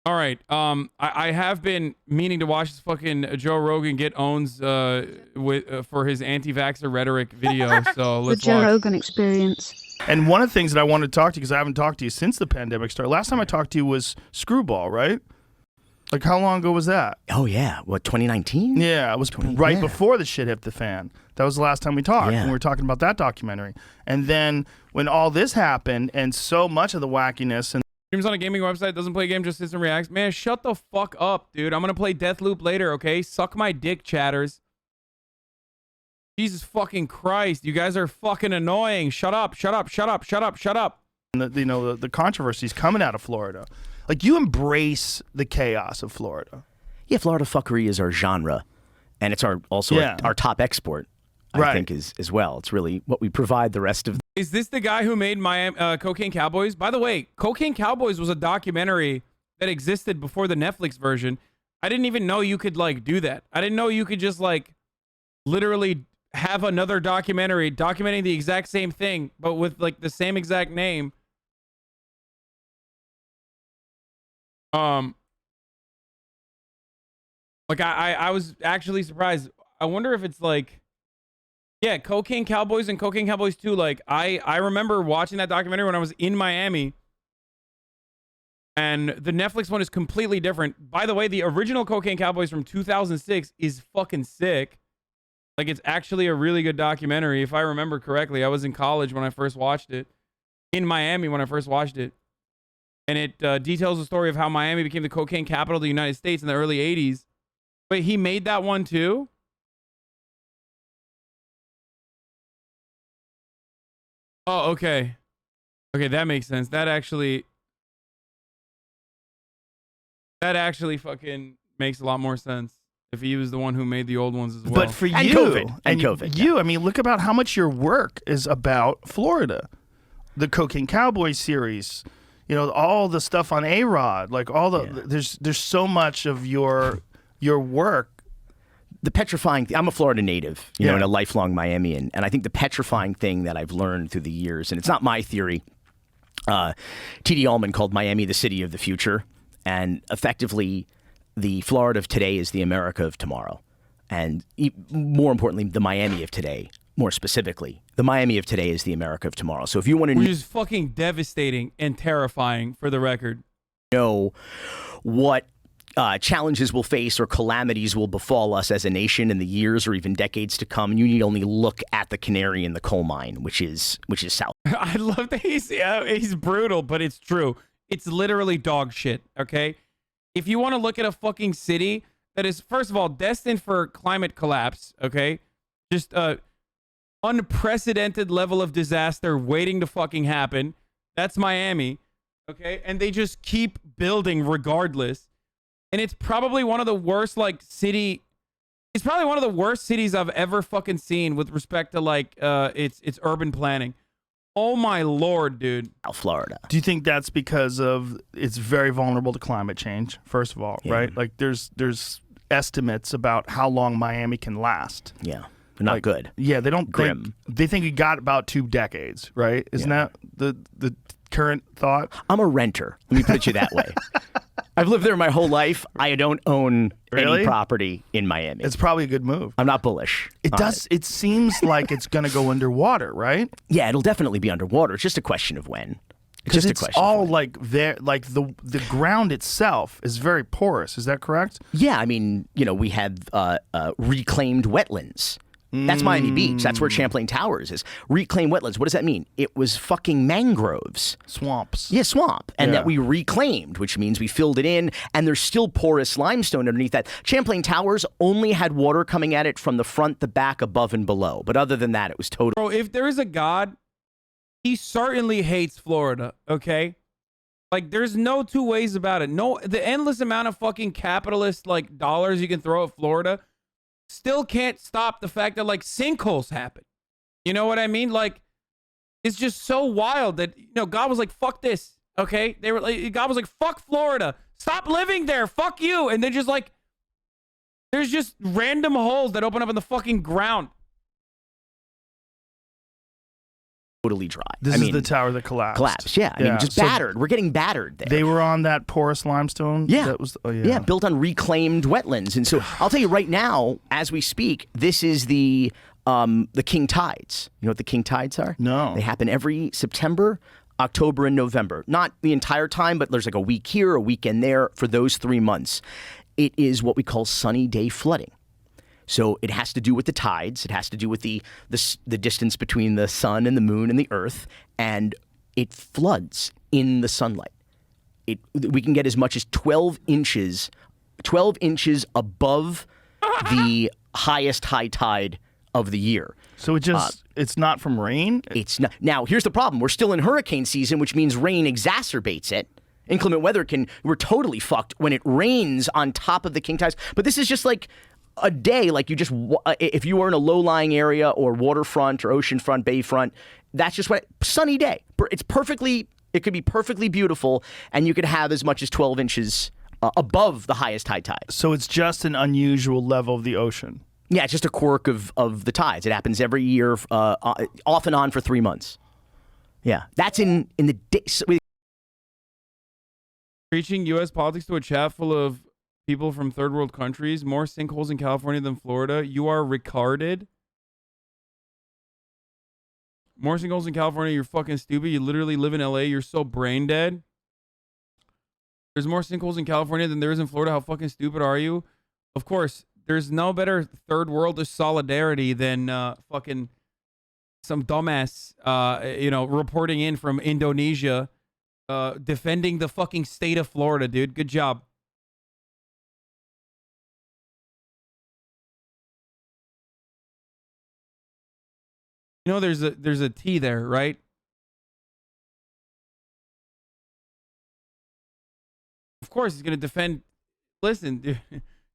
All right. I have been meaning to watch this fucking Joe Rogan get owns with for his anti-vaxxer rhetoric video. So The let's Joe watch. Rogan experience. And one of the things that I wanted to talk to you, because I haven't talked to you since the pandemic started. Last time I talked to you was Screwball, right? Like, how long ago was that? Oh, yeah. What, 2019? Yeah, it was right before the shit hit the fan. That was the last time we talked, when we were talking about that documentary. And then when all this happened, and so much of the wackiness and Streams on a gaming website, doesn't play a game, just sits and reacts. Man, shut the fuck up, dude. I'm gonna play Deathloop later, okay? Suck my dick, chatters. Jesus fucking Christ. You guys are fucking annoying. Shut up, shut up, shut up, shut up, shut up. the controversies coming out of Florida. Like, you embrace the chaos of Florida. Yeah, Florida fuckery is our genre, and it's also our top export, I think, as well. It's really what we provide the rest of. Is this the guy who made Miami Cocaine Cowboys? By the way, Cocaine Cowboys was a documentary that existed before the Netflix version. I didn't even know you could, like, do that. I didn't know you could just, like, literally have another documentary documenting the exact same thing, but with, like, the same exact name. Like, I was actually surprised. I wonder if it's, like... Yeah, Cocaine Cowboys and Cocaine Cowboys 2, like, I remember watching that documentary when I was in Miami. And the Netflix one is completely different. By the way, the original Cocaine Cowboys from 2006 is fucking sick. Like, it's actually a really good documentary, if I remember correctly. I was in college when I first watched it. In Miami when I first watched it. And it details the story of how Miami became the cocaine capital of the United States in the early 80s. Wait, he made that one too? Oh, okay. Okay, that makes sense. That actually fucking makes a lot more sense if he was the one who made the old ones as well. But for and you, COVID, I mean, look about how much your work is about Florida. The Cocaine Cowboy series, you know, all the stuff on A-Rod, like all the there's so much of your work. The petrifying I'm a Florida native, you know, and a lifelong Miamian. And I think the petrifying thing that I've learned through the years, and it's not my theory, T.D. Allman called Miami the city of the future. And effectively, the Florida of today is the America of tomorrow. And more importantly, the Miami of today, more specifically, the Miami of today is the America of tomorrow. So if you want to Which is fucking devastating and terrifying, for the record. Know what challenges we'll face or calamities will befall us as a nation in the years or even decades to come, you need only look at the canary in the coal mine, which is South. I love that he's brutal, but it's true. It's literally dog shit, okay? If you want to look at a fucking city that is, first of all, destined for climate collapse, okay? Just unprecedented level of disaster waiting to fucking happen. That's Miami, okay? And they just keep building regardless. And it's probably one of the worst, like, it's probably one of the worst cities I've ever fucking seen with respect to, like, its urban planning. Oh my Lord, dude. Florida. Do you think that's because of it's very vulnerable to climate change, first of all, right? Like, there's estimates about how long Miami can last. Yeah. They're not good. Yeah, they don't Grim. They think we got about 2 decades, right? Isn't that the current thought? I'm a renter. Let me put it to you that way. I've lived there my whole life. I don't own any property in Miami. It's probably a good move. I'm not bullish. It seems like it's going to go underwater, right? Yeah, it'll definitely be underwater. It's just a question of when. Because it's all like there, like the ground itself is very porous. Is that correct? Yeah, I mean, you know, we have reclaimed wetlands. That's Miami Beach. That's where Champlain Towers is. Reclaimed wetlands. What does that mean? It was fucking mangroves. Swamps. Yeah, swamp. And that we reclaimed, which means we filled it in, and there's still porous limestone underneath that. Champlain Towers only had water coming at it from the front, the back, above, and below. But other than that, it was total. Bro, if there is a God, he certainly hates Florida, okay? Like, there's no two ways about it. No, the endless amount of fucking capitalist, like, dollars you can throw at Florida still can't stop the fact that, like, sinkholes happen. You know what I mean? Like, it's just so wild that, you know, God was like, fuck this, okay? They were like, God was like, fuck Florida. Stop living there. Fuck you. And they're just like, there's just random holes that open up in the fucking ground. totally dry. This is the tower that collapsed. Collapsed, yeah. I mean, just battered. We're getting battered there. They were on that porous limestone? Yeah. That was, yeah, built on reclaimed wetlands. And so I'll tell you right now, as we speak, this is the king tides. You know what the king tides are? No. They happen every September, October, and November. Not the entire time, but there's like a week here, a weekend there for those 3 months. It is what we call sunny day flooding. So it has to do with the tides. It has to do with the distance between the sun and the moon and the earth, and it floods in the sunlight. We can get as much as 12 inches above the highest high tide of the year. So it's not from rain? It's not. Now, here's the problem. We're still in hurricane season, which means rain exacerbates it. Inclement weather we're totally fucked when it rains on top of the king tides. But this is just like a day, like if you were in a low-lying area or waterfront or oceanfront, bayfront, that's just sunny day. It could be perfectly beautiful, and you could have as much as 12 inches above the highest high tide. So it's just an unusual level of the ocean. Yeah, it's just a quirk of the tides. It happens every year, off and on for 3 months. Yeah, that's in the day. Preaching U.S. politics to a chat full of people from third world countries, more sinkholes in California than Florida. You are retarded. More sinkholes in California, you're fucking stupid. You literally live in LA, you're so brain dead. There's more sinkholes in California than there is in Florida. How fucking stupid are you? Of course, there's no better third world solidarity than fucking some dumbass, reporting in from Indonesia, defending the fucking state of Florida, dude. Good job. You know, there's a T there, right? Of course, he's gonna defend. Listen, dude,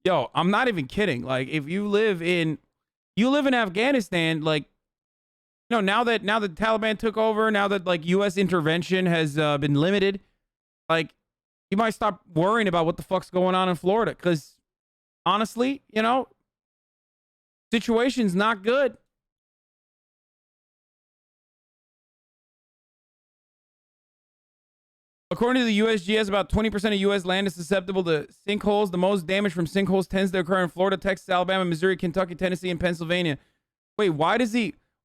yo, I'm not even kidding. Like, if you live in Afghanistan, like, now that the Taliban took over, now that like U.S. intervention has been limited, like, you might stop worrying about what the fuck's going on in Florida, because honestly, situation's not good. According to the USGS, about 20% of U.S. land is susceptible to sinkholes. The most damage from sinkholes tends to occur in Florida, Texas, Alabama, Missouri, Kentucky, Tennessee, and Pennsylvania. Wait, why did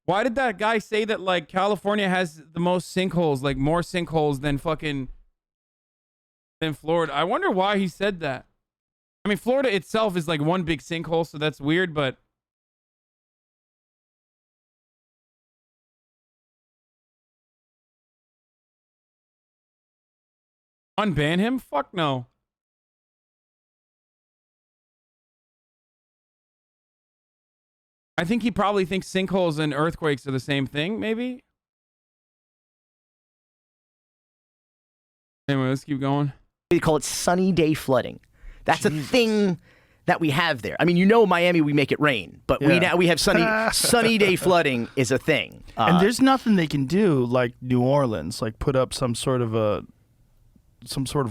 that guy say that, like, California has the most sinkholes, like more sinkholes than Florida? I wonder why he said that. I mean, Florida itself is like one big sinkhole, so that's weird, but unban him? Fuck no. I think he probably thinks sinkholes and earthquakes are the same thing, maybe? Anyway, let's keep going. They call it sunny day flooding. That's a thing that we have there. I mean, Miami, we make it rain, but we have sunny day flooding is a thing. And there's nothing they can do like New Orleans, like put up some sort of a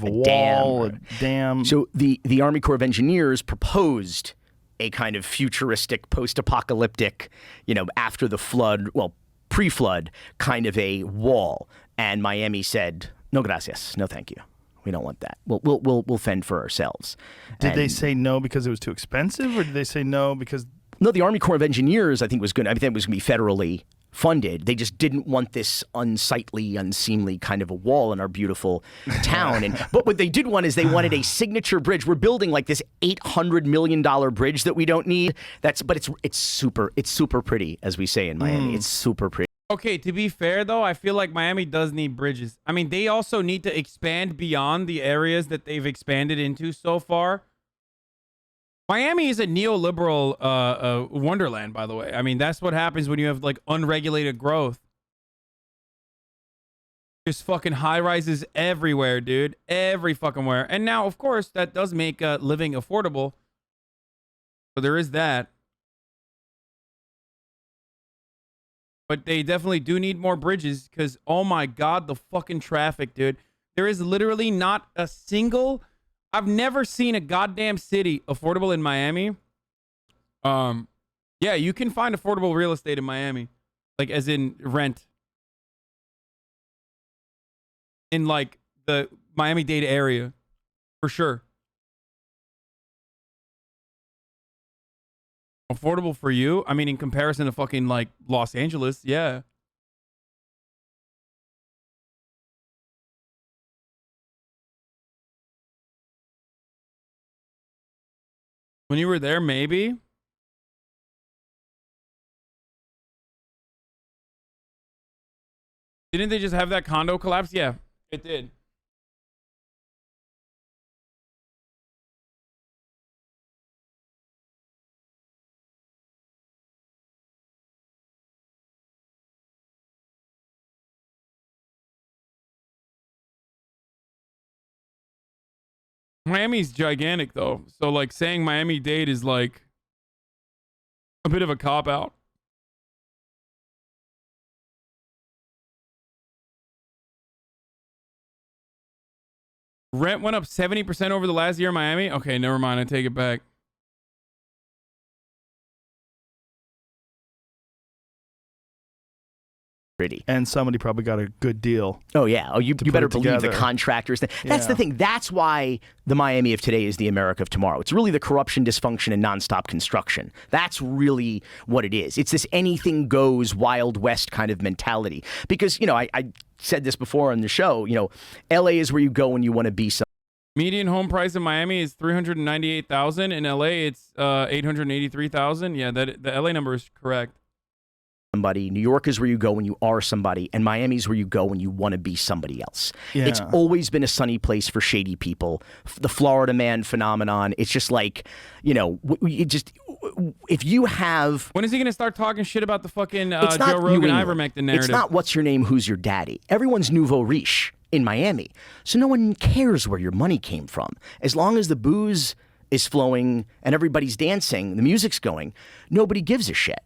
wall, a dam. So the Army Corps of Engineers proposed a kind of futuristic, post-apocalyptic, after the flood, well, pre-flood, kind of a wall. And Miami said, no gracias, no thank you. We don't want that. We'll fend for ourselves. Did they say no because it was too expensive, or did they say no because... No, the Army Corps of Engineers, I think, was going to be federally funded. They just didn't want this unsightly, unseemly kind of a wall in our beautiful town. But what they did want is they wanted a signature bridge. We're building like this $800 million bridge that we don't need. But it's super pretty, as we say in Miami. It's super pretty. Okay, to be fair though, I feel like Miami does need bridges. I mean, they also need to expand beyond the areas that they've expanded into so far. Miami is a neoliberal wonderland, by the way. I mean, that's what happens when you have like unregulated growth. Just fucking high rises everywhere, dude. Every fucking where. And now, of course, that does make living affordable. So there is that. But they definitely do need more bridges because, oh my God, the fucking traffic, dude. There is literally not a single... I've never seen a goddamn city affordable in Miami. Yeah, you can find affordable real estate in Miami. Like, as in rent. in like the Miami-Dade area, for sure. Affordable for you? I mean, in comparison to fucking like Los Angeles, yeah. When you were there, maybe. Didn't they just have that condo collapse? Yeah, it did. Miami's gigantic though. So like saying Miami-Dade is like a bit of a cop out. Rent went up 70% over the last year in Miami. Okay, never mind. I take it back. Pretty. And somebody probably got a good deal. Oh yeah. Oh, you better believe the together. contractors. That's Yeah. the thing. That's why the Miami of today is the America of tomorrow. It's really the corruption, dysfunction, and nonstop construction. That's really what it is. It's this anything goes, Wild West kind of mentality. Because I said this before on the show. LA is where you go when you want to be some. Median home price in Miami is $398,000. In LA, it's $883,000. Yeah, the LA number is correct. Somebody. New York is where you go when you are somebody, and Miami is where you go when you want to be somebody else. Yeah. It's always been a sunny place for shady people. The Florida man phenomenon. It's just like, if you have. When is he going to start talking shit about the fucking It's not Joe Rogan New England. ivermectin narrative? It's not what's your name, who's your daddy. Everyone's nouveau riche in Miami, so no one cares where your money came from. As long as the booze is flowing and everybody's dancing, the music's going, nobody gives a shit.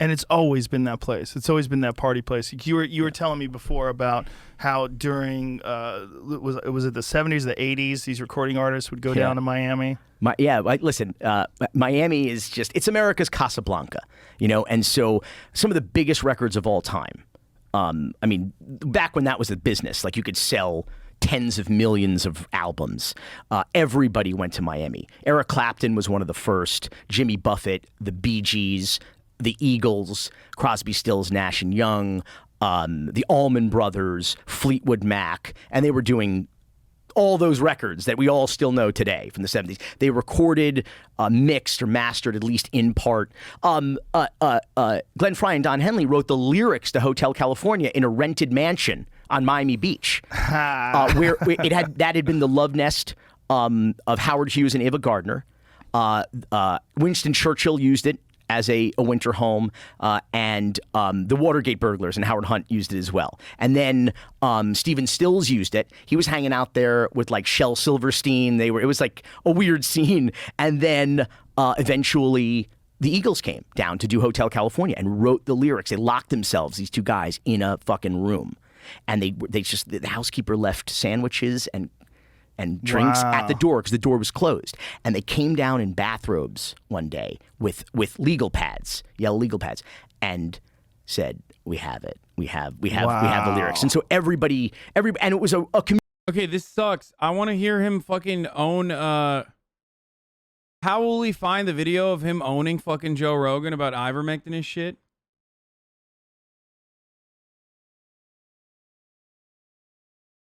And it's always been that place. It's always been that party place. You were telling me before about how during was it the 70s, the 80s, these recording artists would go down to Miami. Listen, Miami is it's America's Casablanca, and so some of the biggest records of all time. I mean, back when that was a business, like you could sell tens of millions of albums. Everybody went to Miami. Eric Clapton was one of the first. Jimmy Buffett, the Bee Gees, the Eagles, Crosby, Stills, Nash and Young, the Allman Brothers, Fleetwood Mac, and they were doing all those records that we all still know today from the 70s. They recorded, mixed or mastered, at least in part. Glenn Frey and Don Henley wrote the lyrics to Hotel California in a rented mansion on Miami Beach, where that had been the love nest of Howard Hughes and Ava Gardner. Winston Churchill used it as a winter home, and the Watergate burglars and Howard Hunt used it as well. And then Stephen Stills used it. He was hanging out there with like Shel Silverstein. It was like a weird scene. And then eventually the Eagles came down to do Hotel California and wrote the lyrics. They locked themselves, these two guys, in a fucking room. And the housekeeper left sandwiches and drinks at the door because the door was closed. And they came down in bathrobes one day with legal pads, yellow legal pads, and said, "We have it. We have the lyrics." And so everybody, and it was a community. Okay, this sucks. I want to hear him fucking own. How will we find the video of him owning fucking Joe Rogan about ivermectin and shit?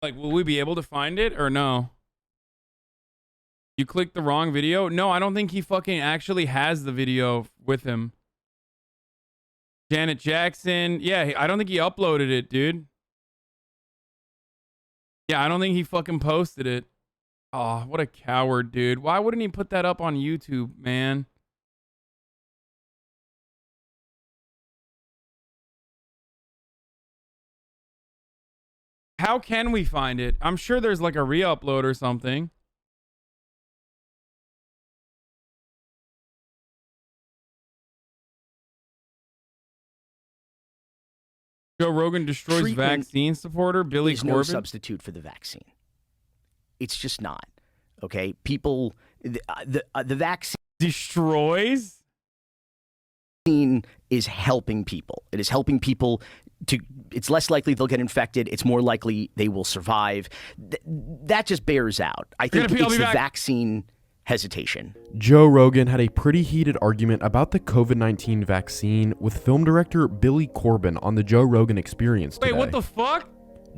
Like, will we be able to find it or no? You clicked the wrong video? No, I don't think he fucking actually has the video with him. Janet Jackson. Yeah, I don't think he uploaded it, dude. Yeah, I don't think he fucking posted it. Oh, what a coward, dude. Why wouldn't he put that up on YouTube, man? How can we find it? I'm sure there's like a re-upload or something. Joe Rogan destroys Treatment vaccine supporter Billy is Corben. no substitute for the vaccine. It's just not. Okay, people, the vaccine Destroys? is helping people. It is helping people it's less likely they'll get infected. It's more likely they will survive. That just bears out. I think it's the vaccine hesitation. Joe Rogan had a pretty heated argument about the COVID-19 vaccine with film director Billy Corben on the Joe Rogan Experience today. Wait, what the fuck?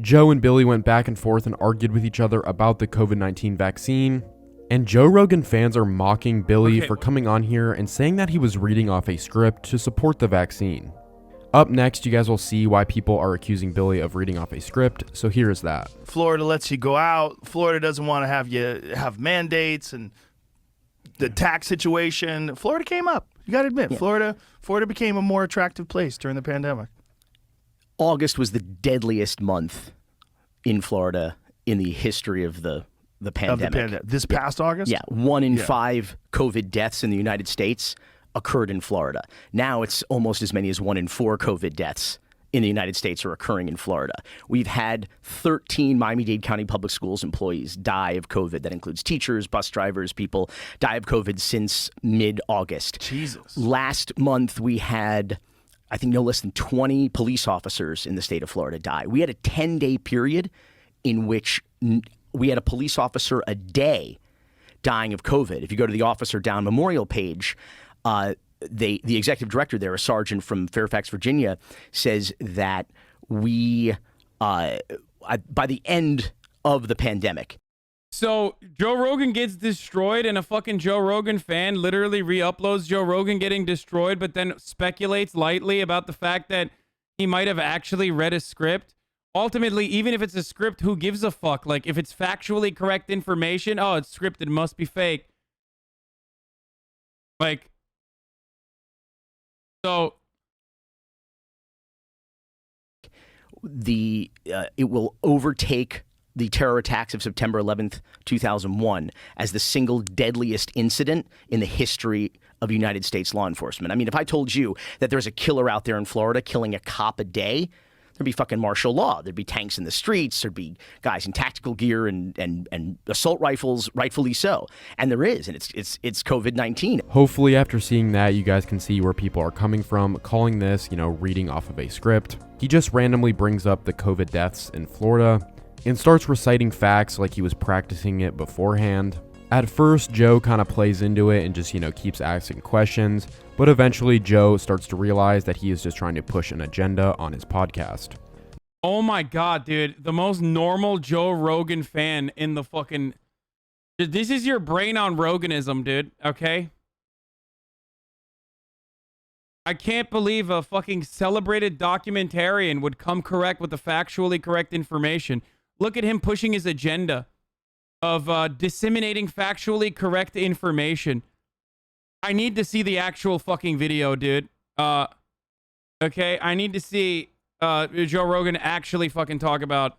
Joe and Billy went back and forth and argued with each other about the COVID-19 vaccine. And Joe Rogan fans are mocking Billy for coming on here and saying that he was reading off a script to support the vaccine. Up next, you guys will see why people are accusing Billy of reading off a script, so here's that. Florida lets you go out. Florida doesn't want to have you have mandates and the tax situation. Florida came up. You got to admit, Florida became a more attractive place during the pandemic. August was the deadliest month in Florida in the history of the pandemic. This past August? Yeah, 1 in 5 COVID deaths in the United States occurred in Florida. Now it's almost as many as 1 in 4 COVID deaths in the United States are occurring in Florida. We've had 13 Miami-Dade County Public Schools employees die of COVID. That includes teachers, bus drivers, people die of COVID since mid-August. Jesus. Last month we had, I think, no less than 20 police officers in the state of Florida die. We had a 10-day period in which we had a police officer a day dying of COVID. If you go to the Officer Down Memorial page, the executive director there, a sergeant from Fairfax, Virginia, says that we, by the end of the pandemic. So Joe Rogan gets destroyed and a fucking Joe Rogan fan literally re-uploads Joe Rogan getting destroyed, but then speculates lightly about the fact that he might have actually read a script. Ultimately, even if it's a script, who gives a fuck? Like, if it's factually correct information, oh, it's scripted, must be fake. Like, so it will overtake the terror attacks of September 11th, 2001 as the single deadliest incident in the history of United States law enforcement. I mean, if I told you that there's a killer out there in Florida killing a cop a day, there'd be fucking martial law. There'd be tanks in the streets. There'd be guys in tactical gear and assault rifles, rightfully so. And there is, and it's COVID-19. Hopefully after seeing that, you guys can see where people are coming from, calling this, reading off of a script. He just randomly brings up the COVID deaths in Florida and starts reciting facts like he was practicing it beforehand. At first, Joe kind of plays into it and just, keeps asking questions, but eventually Joe starts to realize that he is just trying to push an agenda on his podcast. Oh my God, dude. The most normal Joe Rogan fan in the fucking... This is your brain on Roganism, dude, okay? I can't believe a fucking celebrated documentarian would come correct with the factually correct information. Look at him pushing his agenda of disseminating factually correct information. I need to see the actual fucking video, dude. Okay, I need to see Joe Rogan actually fucking talk about...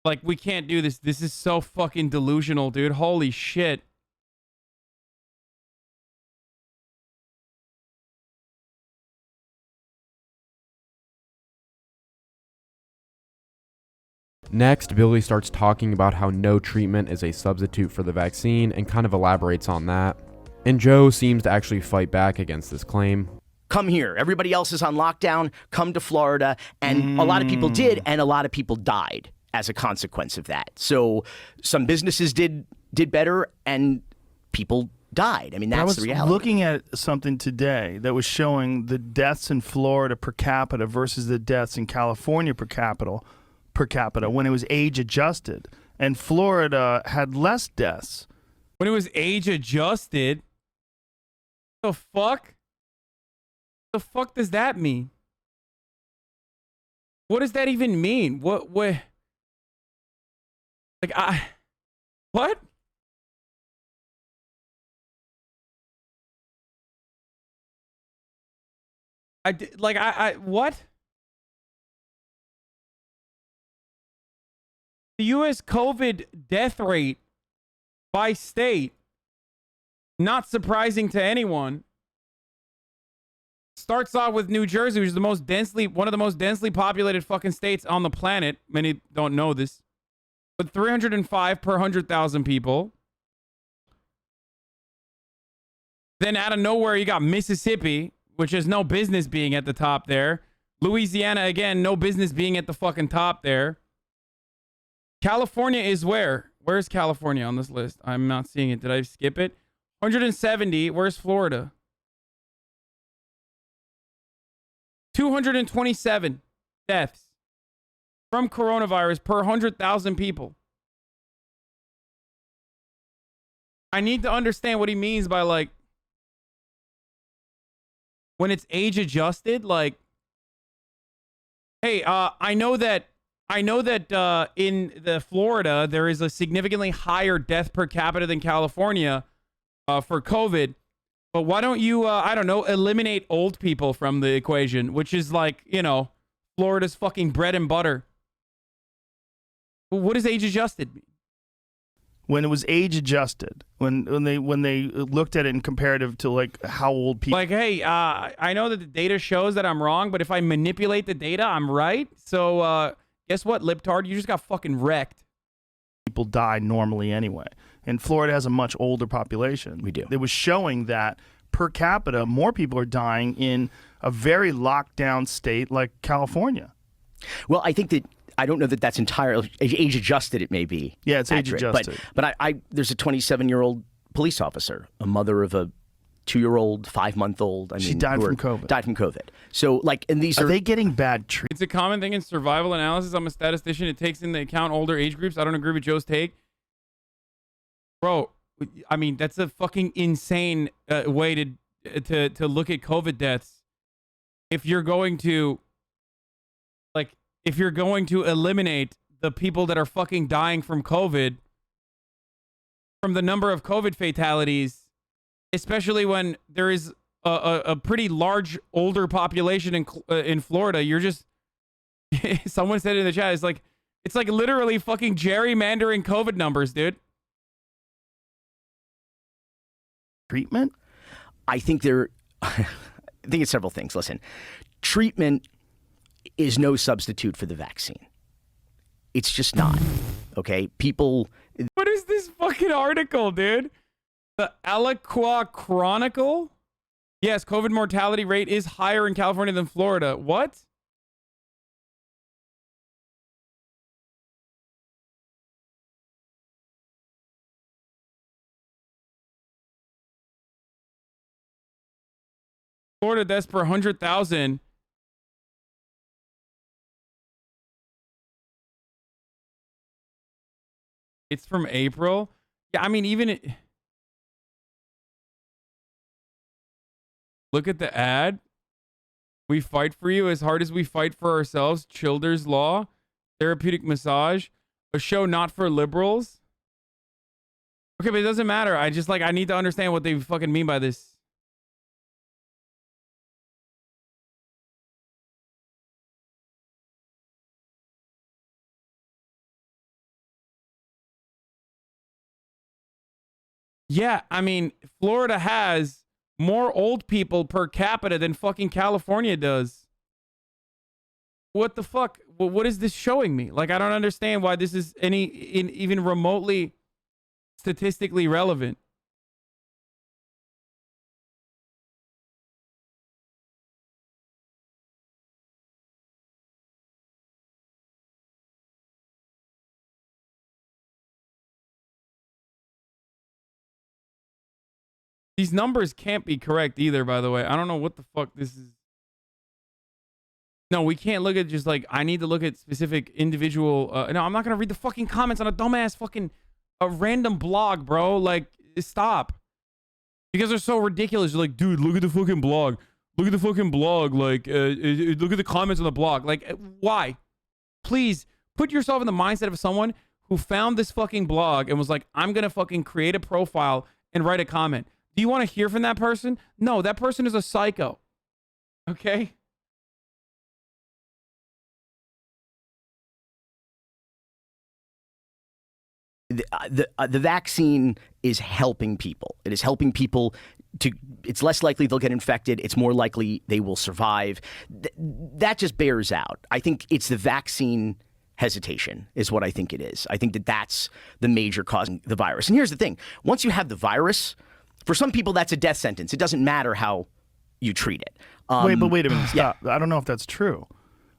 Like, we can't do this. This is so fucking delusional, dude. Holy shit. Next, Billy starts talking about how no treatment is a substitute for the vaccine and kind of elaborates on that. And Joe seems to actually fight back against this claim. Come here. Everybody else is on lockdown. Come to Florida. And a lot of people did, and a lot of people died as a consequence of that. So some businesses did better, and people died. I mean, that's the reality. I was looking at something today that was showing the deaths in Florida per capita versus the deaths in California per capita when it was age adjusted, and Florida had less deaths when it was age adjusted. The fuck? The fuck does that mean? What does that even mean? What like what? What? The U.S. COVID death rate by state, not surprising to anyone, starts off with New Jersey, which is one of the most densely populated fucking states on the planet. Many don't know this, but 305 per 100,000 people. Then out of nowhere, you got Mississippi, which has no business being at the top there, Louisiana, again, no business being at the fucking top there. California is where? Where's California on this list? I'm not seeing it. Did I skip it? 170. Where's Florida? 227 deaths from coronavirus per 100,000 people. I need to understand what he means by, like, when it's age adjusted, like, hey, I know that in the Florida there is a significantly higher death per capita than California for COVID, but why don't you I don't know, eliminate old people from the equation, which is, like, you know, Florida's fucking bread and butter. What does age adjusted mean? When it was age adjusted, when they looked at it in comparative to, like, how old people, like, hey, I know that the data shows that I'm wrong, but if I manipulate the data, I'm right. So guess what, libtard? You just got fucking wrecked. people die normally anyway. And Florida has a much older population. We do. It was showing that per capita, more people are dying in a very locked down state like California. Well, I think that I don't know that that's entirely age adjusted. It may be. Yeah, it's age accurate, adjusted. But I there's a 27-year-old police officer, a mother of a 2-year-old, 5-month-old. She died from COVID. Died from COVID. So, like, and these are they getting bad treatment? It's a common thing in survival analysis. I'm a statistician. It takes into account older age groups. I don't agree with Joe's take. Bro, I mean, that's a fucking insane way to look at COVID deaths. If you're going to, like, if you're going to eliminate the people that are fucking dying from COVID from the number of COVID fatalities, especially when there is a pretty large older population in Florida, you're just, someone said in the chat, it's like literally fucking gerrymandering COVID numbers, dude. Treatment? I think I think it's several things. Listen, treatment is no substitute for the vaccine. It's just not. Okay? People. What is this fucking article, dude? The Aliqua Chronicle? Yes, COVID mortality rate is higher in California than Florida. What? Florida deaths per 100,000. It's from April. Yeah, I mean, even look at the ad. We fight for you as hard as we fight for ourselves. Childers Law, therapeutic massage, a show not for liberals. Okay, but it doesn't matter. I need to understand what they fucking mean by this. Yeah, I mean, Florida has more old people per capita than fucking California does. What the fuck? What is this showing me? Like, I don't understand why this is even remotely statistically relevant. These numbers can't be correct either, by the way. I don't know what the fuck this is. No, we can't look at just like, I need to look at specific individual. No, I'm not going to read the fucking comments on a dumbass fucking random blog, bro. Like, stop. Because they're so ridiculous. You're like, dude, look at the fucking blog. Look at the fucking blog. Like, look at the comments on the blog. Like, why? Please put yourself in the mindset of someone who found this fucking blog and was like, I'm going to fucking create a profile and write a comment. Do you want to hear from that person? No, that person is a psycho. Okay? The vaccine is helping people. It is helping people to. It's less likely they'll get infected. It's more likely they will survive. That just bears out. I think it's the vaccine hesitation is what I think it is. I think that's the major causing the virus. And here's the thing. Once you have the virus, for some people, that's a death sentence. It doesn't matter how you treat it. Wait a minute. Stop. I don't know if that's true.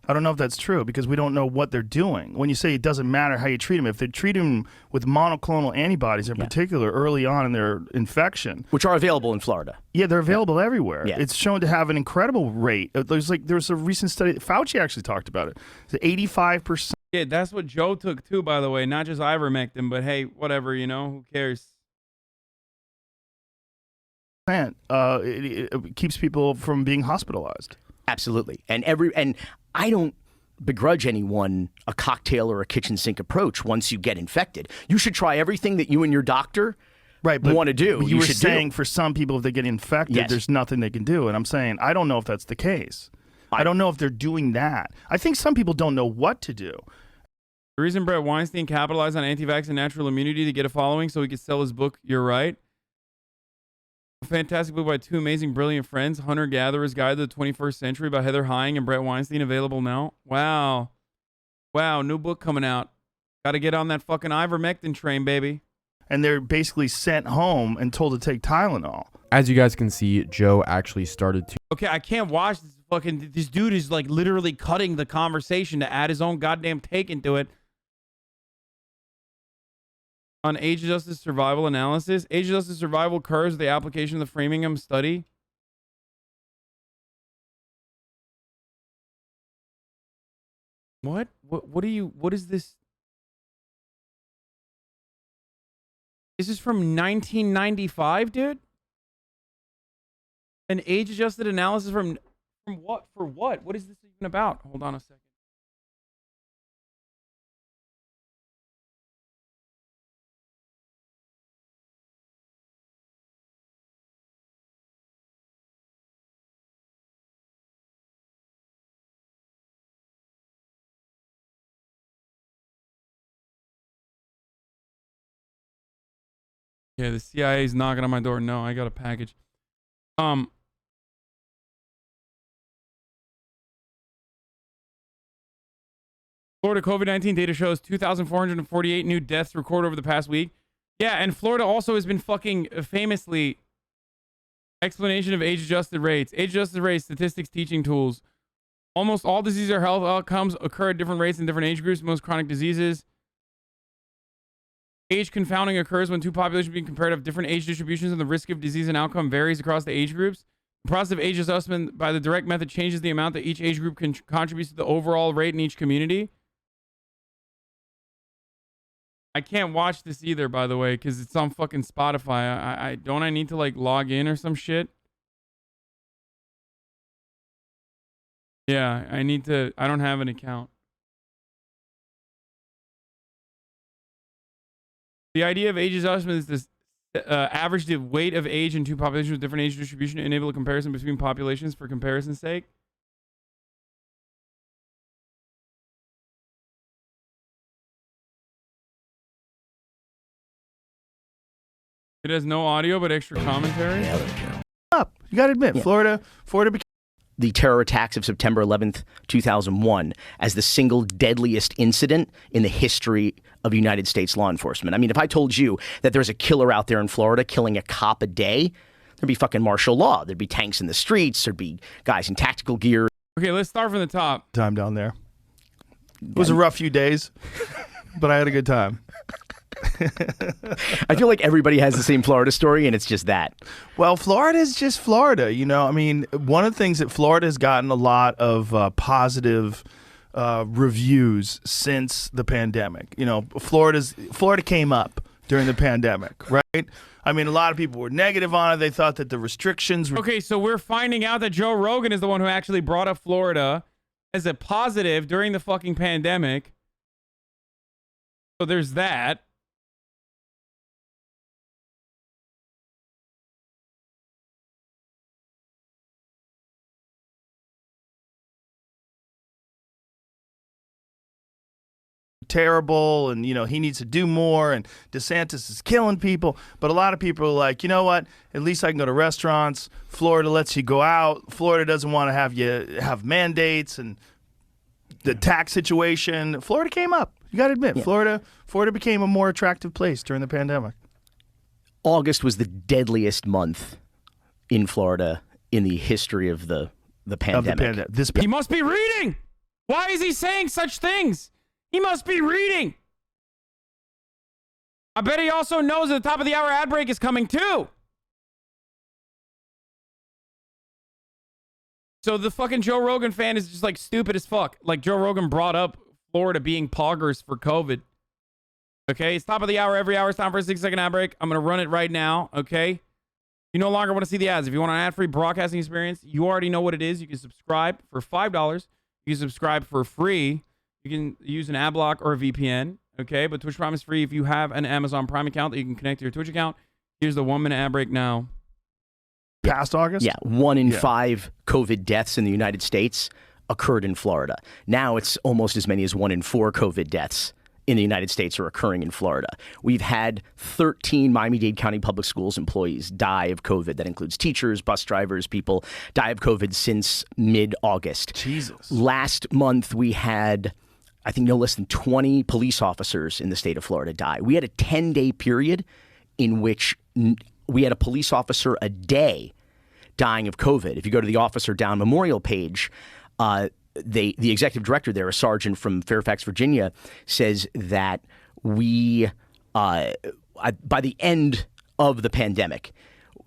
I don't know if that's true because we don't know what they're doing. When you say it doesn't matter how you treat them, if they treat them with monoclonal antibodies in particular early on in their infection, which are available in Florida. Yeah, they're available everywhere. Yeah. It's shown to have an incredible rate. There's a recent study. Fauci actually talked about it. It's 85%. Yeah, that's what Joe took too, by the way. Not just ivermectin, but hey, whatever, who cares? It keeps people from being hospitalized. Absolutely. And I don't begrudge anyone a cocktail or a kitchen sink approach once you get infected. You should try everything that you and your doctor want to do. You were saying for some people, if they get infected, there's nothing they can do. And I'm saying, I don't know if that's the case. I don't know if they're doing that. I think some people don't know what to do. The reason Brett Weinstein capitalized on anti-vax and natural immunity to get a following so he could sell his book, You're Right. A fantastic book by two amazing, brilliant friends, Hunter-Gatherer's Guide to the 21st Century by Heather Hying and Brett Weinstein, available now. Wow. New book coming out. Got to get on that fucking ivermectin train, baby. And they're basically sent home and told to take Tylenol. As you guys can see, Joe actually started to... Okay, I can't watch this dude is like literally cutting the conversation to add his own goddamn take into it. On age-adjusted survival analysis. Age-adjusted survival occurs with the application of the Framingham study. What is this? This is from 1995, dude? An age-adjusted analysis from what? For what? What is this even about? Hold on a second. Yeah, the CIA is knocking on my door. No, I got a package. Florida COVID-19 data shows 2,448 new deaths recorded over the past week. Yeah, and Florida also has been fucking famously explanation of age-adjusted rates. Age-adjusted rates, statistics, teaching tools. Almost all diseases or health outcomes occur at different rates in different age groups. Most chronic diseases. Age confounding occurs when two populations being compared have different age distributions and the risk of disease and outcome varies across the age groups. The process of age adjustment by the direct method changes the amount that each age group contributes to the overall rate in each community. I can't watch this either, by the way, because it's on fucking Spotify. I need to like log in or some shit. Yeah, I need to. I don't have an account. The idea of age adjustment is this average the weight of age in two populations with different age distribution to enable a comparison between populations for comparison's sake. It has no audio but extra commentary. Yeah, there we go. Up. You got to admit, Florida became The terror attacks of September 11th, 2001 as the single deadliest incident in the history of United States law enforcement. I mean, if I told you that there's a killer out there in Florida killing a cop a day, there'd be fucking martial law. There'd be tanks in the streets. There'd be guys in tactical gear. Okay, let's start from the top. time down there. It was a rough few days, but I had a good time. I feel like everybody has the same Florida story, and it's just that. Well, Florida is just Florida, you know. I mean, one of the things that Florida has gotten a lot of positive reviews since the pandemic. You know, Florida came up during the pandemic, right? I mean, a lot of people were negative on it. They thought that the restrictions were... Okay, so we're finding out that Joe Rogan is the one who actually brought up Florida as a positive during the fucking pandemic. So there's that. terrible, and you know, he needs to do more, and DeSantis is killing people. But a lot of people are like, you know what, at least I can go to restaurants. Florida lets you go out. Florida doesn't want to have you have mandates and the tax situation. Florida came up. You got to admit, Florida became a more attractive place during the pandemic. August was the deadliest month in Florida in the history of the the pandemic. He must be reading. Why is he saying such things? He must be reading. I bet he also knows that the top of the hour ad break is coming too. So the fucking Joe Rogan fan is just like stupid as fuck. Like Joe Rogan brought up Florida being poggers for COVID. Okay, it's top of the hour. Every hour it's time for a 6-second ad break. I'm going to run it right now, okay? You no longer want to see the ads. If you want an ad-free broadcasting experience, you already know what it is. You can subscribe for $5. You can subscribe for free. You can use an ad block or a VPN, okay? But Twitch Prime is free if you have an Amazon Prime account that you can connect to your Twitch account. Here's the 1-minute ad break now. Past August? Yeah, 1 in 5 COVID deaths in the United States occurred in Florida. Now it's almost as many as 1 in 4 COVID deaths in the United States are occurring in Florida. We've had 13 Miami-Dade County Public Schools employees die of COVID. That includes teachers, bus drivers, people die of COVID since mid-August. Jesus. Last month, we had, I think, no less than 20 police officers in the state of Florida die. We had a 10-day period in which we had a police officer a day dying of COVID. If you go to the Officer Down Memorial page, the executive director there, a sergeant from Fairfax, Virginia, says that we, by the end of the pandemic,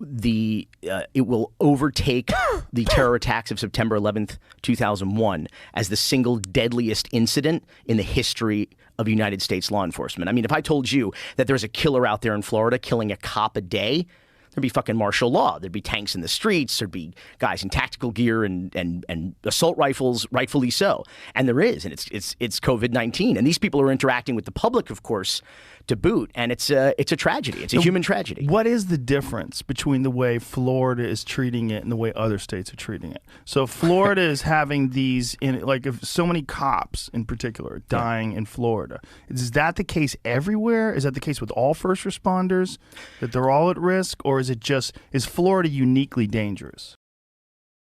it will overtake the terror attacks of September 11th, 2001 as the single deadliest incident in the history of United States law enforcement. I mean, if I told you that there's a killer out there in Florida killing a cop a day, there'd be fucking martial law. There'd be tanks in the streets. There'd be guys in tactical gear and assault rifles, rightfully so. And there is, and it's COVID-19. And these people are interacting with the public, of course, to boot. And it's a tragedy. It's a human tragedy. What is the difference between the way Florida is treating it and the way other states are treating it? So Florida is having these, if so many cops in particular dying in Florida. Is that the case everywhere? Is that the case with all first responders, that they're all at risk? Or is Florida uniquely dangerous?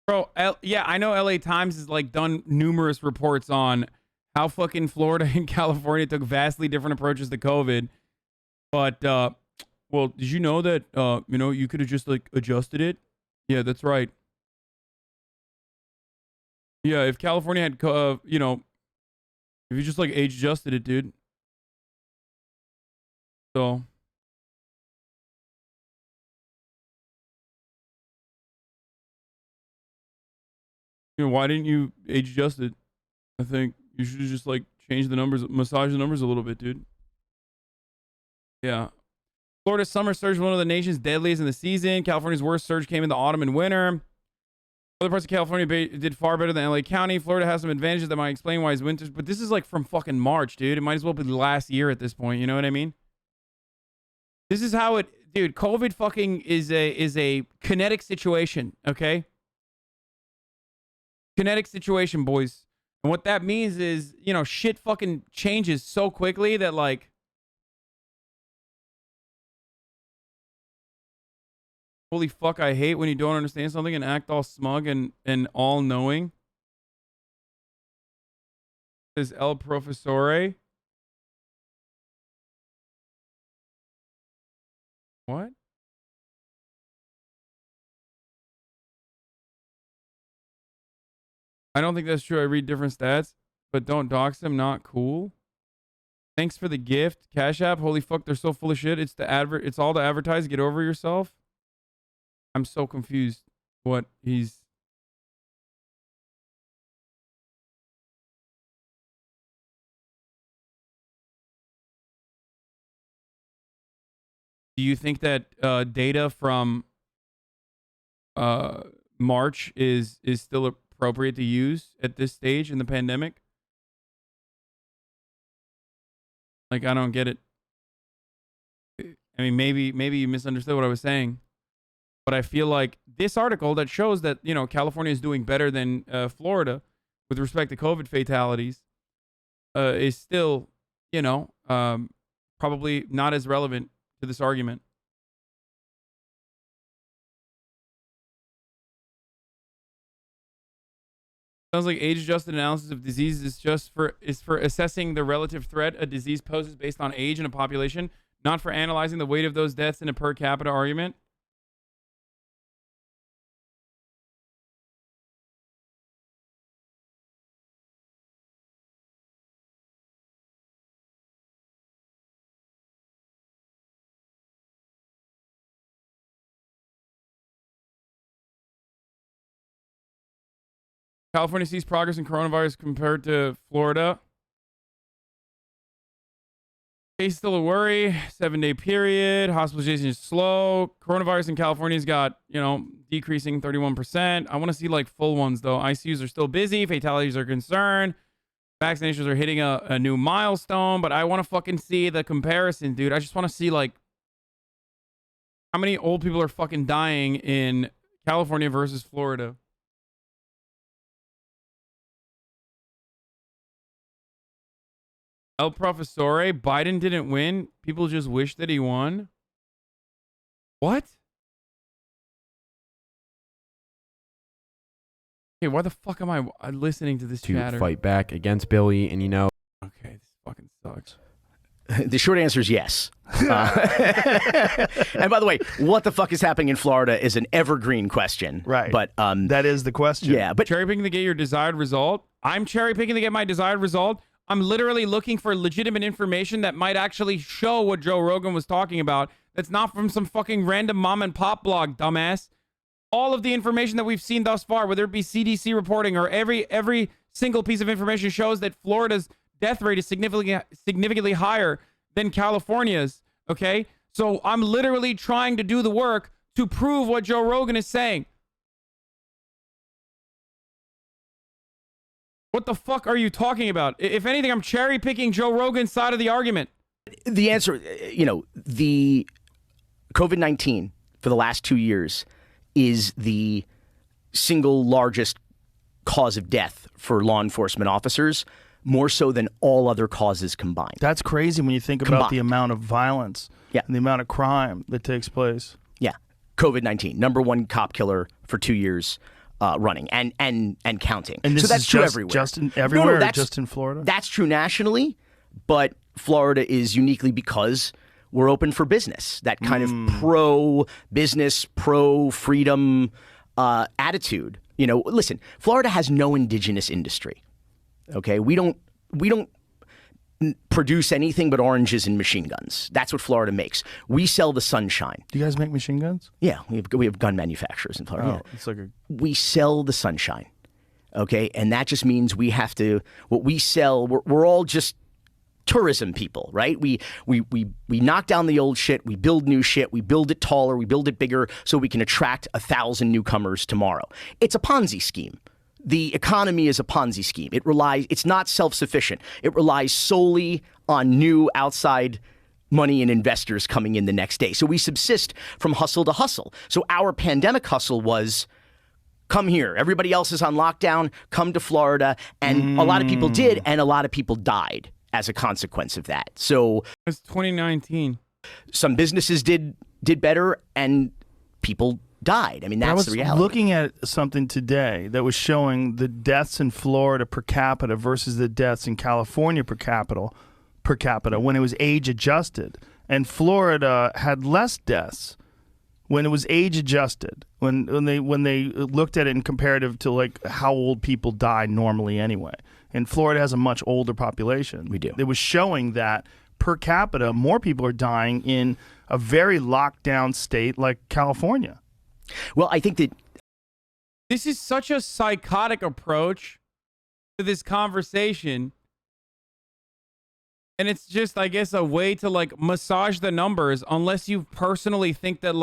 Bro, yeah, I know LA Times has done numerous reports on how fucking Florida and California took vastly different approaches to COVID. But, well, did you know that, you could have just adjusted it? Yeah, that's right. Yeah, if California had, if you just age adjusted it, dude. So. Why didn't you age adjust it? I think you should have just change the numbers, massage the numbers a little bit, dude. Yeah. Florida's summer surge was one of the nation's deadliest in the season. California's worst surge came in the autumn and winter. Other parts of California did far better than LA County. Florida has some advantages that might explain why it's winters, but this is from fucking March, dude. It might as well be the last year at this point. You know what I mean? This is how dude, COVID fucking is a kinetic situation, okay? Kinetic situation, boys. And what that means is, shit fucking changes so quickly that holy fuck, I hate when you don't understand something and act all smug and all knowing. Says El Professore. What? I don't think that's true. I read different stats, but don't dox them. Not cool. Thanks for the gift. Cash App. Holy fuck, they're so full of shit. It's It's all to advertise. Get over yourself. I'm so confused. What he's. Do you think that data from March is still appropriate to use at this stage in the pandemic? I don't get it. I mean, maybe you misunderstood what I was saying, but I feel like this article that shows that, California is doing better than Florida with respect to COVID fatalities is still, probably not as relevant to this argument. Sounds like age-adjusted analysis of disease is for assessing the relative threat a disease poses based on age in a population, not for analyzing the weight of those deaths in a per capita argument. California sees progress in coronavirus compared to Florida. Case still a worry. 7-day period. Hospitalization is slow. Coronavirus in California's got, decreasing 31%. I want to see like full ones though. ICUs are still busy. Fatalities are concerned. Vaccinations are hitting a new milestone, but I want to fucking see the comparison, dude. I just want to see like how many old people are fucking dying in California versus Florida. El Professore, Biden didn't win. People just wish that he won. What? Okay, why the fuck am I listening to this to chatter? fight back against Billy, and Okay, this fucking sucks. The short answer is yes. And by the way, what the fuck is happening in Florida is an evergreen question. Right. But that is the question. yeah, but Cherry picking to get your desired result. I'm cherry picking to get my desired result. I'm literally looking for legitimate information that might actually show what Joe Rogan was talking about. That's not from some fucking random mom and pop blog, dumbass. All of the information that we've seen thus far, whether it be CDC reporting or every single piece of information, shows that Florida's death rate is significantly higher than California's. Okay, so I'm literally trying to do the work to prove what Joe Rogan is saying. What the fuck are you talking about? If anything, I'm cherry picking Joe Rogan's side of the argument. the answer, the COVID-19 for the last 2 years is the single largest cause of death for law enforcement officers, more so than all other causes combined. That's crazy when you think about the amount of violence and the amount of crime that takes place. Yeah. COVID-19, number one cop killer for 2 years running and counting. And this so that's is true just, everywhere. Just in, everywhere, No, or just in Florida? That's true nationally, but Florida is uniquely because we're open for business. That kind of pro-business, pro-freedom attitude. Listen, Florida has no indigenous industry. Okay, we don't produce anything but oranges and machine guns. That's what Florida makes. We sell the sunshine. Do you guys make machine guns? Yeah, we have gun manufacturers in Florida. Oh, it's like we sell the sunshine. Okay, and that just means we have to. What we sell, we're all just tourism people, right? We knock down the old shit, we build new shit, we build it taller, we build it bigger, so we can attract 1,000 newcomers tomorrow. It's a Ponzi scheme. The economy is a Ponzi scheme. It's not self-sufficient. It relies solely on new outside money and investors coming in the next day. So we subsist from hustle to hustle. So our pandemic hustle was, come here. Everybody else is on lockdown. Come to Florida. And a lot of people did, and a lot of people died as a consequence of that. So it's 2019. Some businesses did better, and people died. I mean, that's the reality. I was looking at something today that was showing the deaths in Florida per capita versus the deaths in California per capita when it was age adjusted, and Florida had less deaths when it was age adjusted, when they looked at it in comparative to like how old people die normally anyway. And Florida has a much older population. We do. It was showing that per capita more people are dying in a very locked down state like California. Well, I think that this is such a psychotic approach to this conversation. And it's just, I guess, a way to like massage the numbers unless you personally think that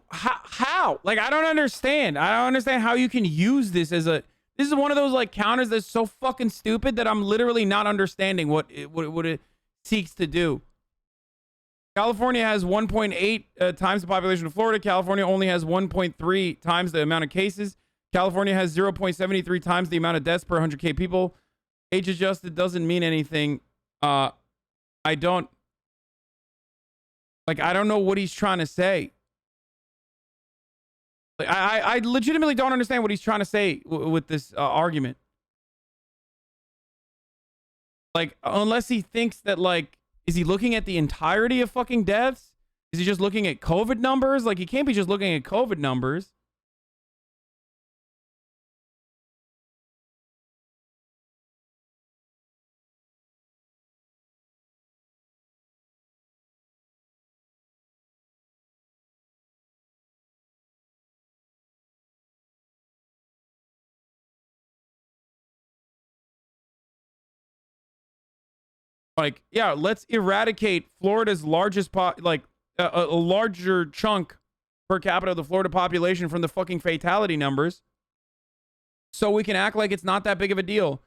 how? Like, I don't understand. I don't understand how you can use this as this is one of those like counters that's so fucking stupid that I'm literally not understanding what it seeks to do. California has 1.8 times the population of Florida. California only has 1.3 times the amount of cases. California has 0.73 times the amount of deaths per 100K people. Age adjusted doesn't mean anything. I don't know what he's trying to say. Like, I legitimately don't understand what he's trying to say with this argument. Like, unless he thinks that, like, is he looking at the entirety of fucking deaths? Is he just looking at COVID numbers? Like, he can't be just looking at COVID numbers. Like, yeah, let's eradicate Florida's largest a larger chunk per capita of the Florida population from the fucking fatality numbers, so we can act like it's not that big of a deal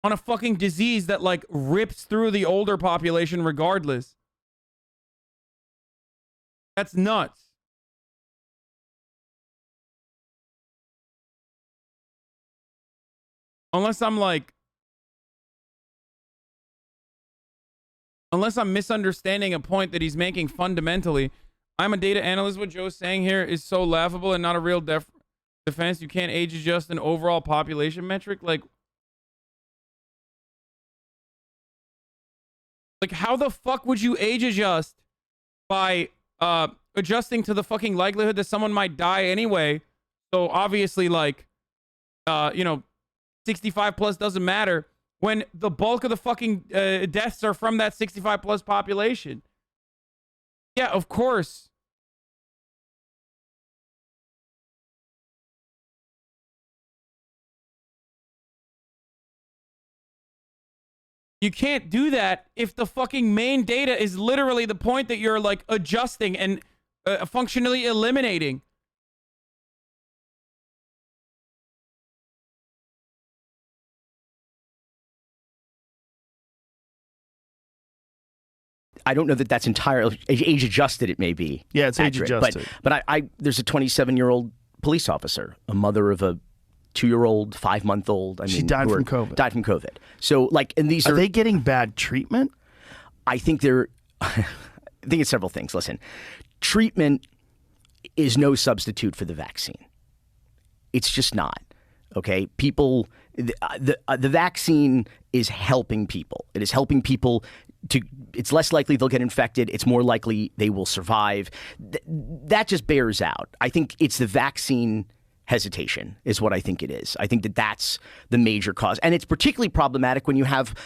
on a fucking disease that like rips through the older population regardless. That's nuts. Unless I'm misunderstanding a point that he's making fundamentally. I'm a data analyst. What Joe's saying here is so laughable and not a real defense. You can't age adjust an overall population metric. Like how the fuck would you age adjust by adjusting to the fucking likelihood that someone might die anyway? So obviously, 65 plus doesn't matter when the bulk of the fucking deaths are from that 65 plus population. Yeah, of course. You can't do that if the fucking main data is literally the point that you're like adjusting and functionally eliminating. I don't know that that's entirely age adjusted. It may be. Yeah, it's age accurate, adjusted. But there's a 27-year-old police officer, a mother of a 2-year-old, 5-month-old. She died from COVID. Died from COVID. So and these are they getting bad treatment? I think I think it's several things. Listen, treatment is no substitute for the vaccine. It's just not. Okay, people. The vaccine is helping people. It is helping people. It's less likely they'll get infected. It's more likely they will survive. That just bears out. I think it's the vaccine hesitation is what I think it is. I think that's the major cause. And it's particularly problematic when you have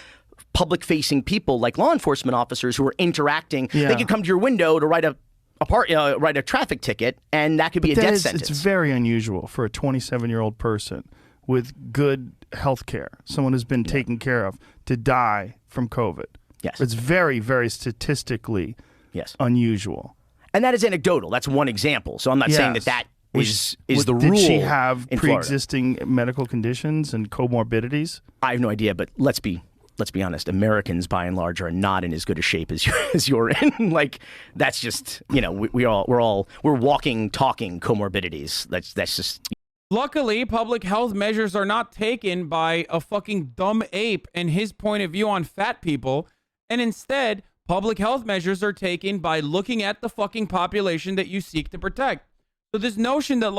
public-facing people like law enforcement officers who are interacting. Yeah. They could come to your window to write a traffic ticket, and that could be a death sentence. It's very unusual for a 27-year-old person with good health care, someone who's been taken care of, to die from COVID. Yes. It's very, very statistically unusual. And that is anecdotal. That's one example. So I'm not saying that is the rule. Did she have pre-existing Florida. Medical conditions and comorbidities? I have no idea, but let's be honest. Americans, by and large, are not in as good a shape as you're in. Like, that's just, we're walking, talking comorbidities. That's just. Luckily, public health measures are not taken by a fucking dumb ape and his point of view on fat people. And instead, public health measures are taken by looking at the fucking population that you seek to protect. So this notion that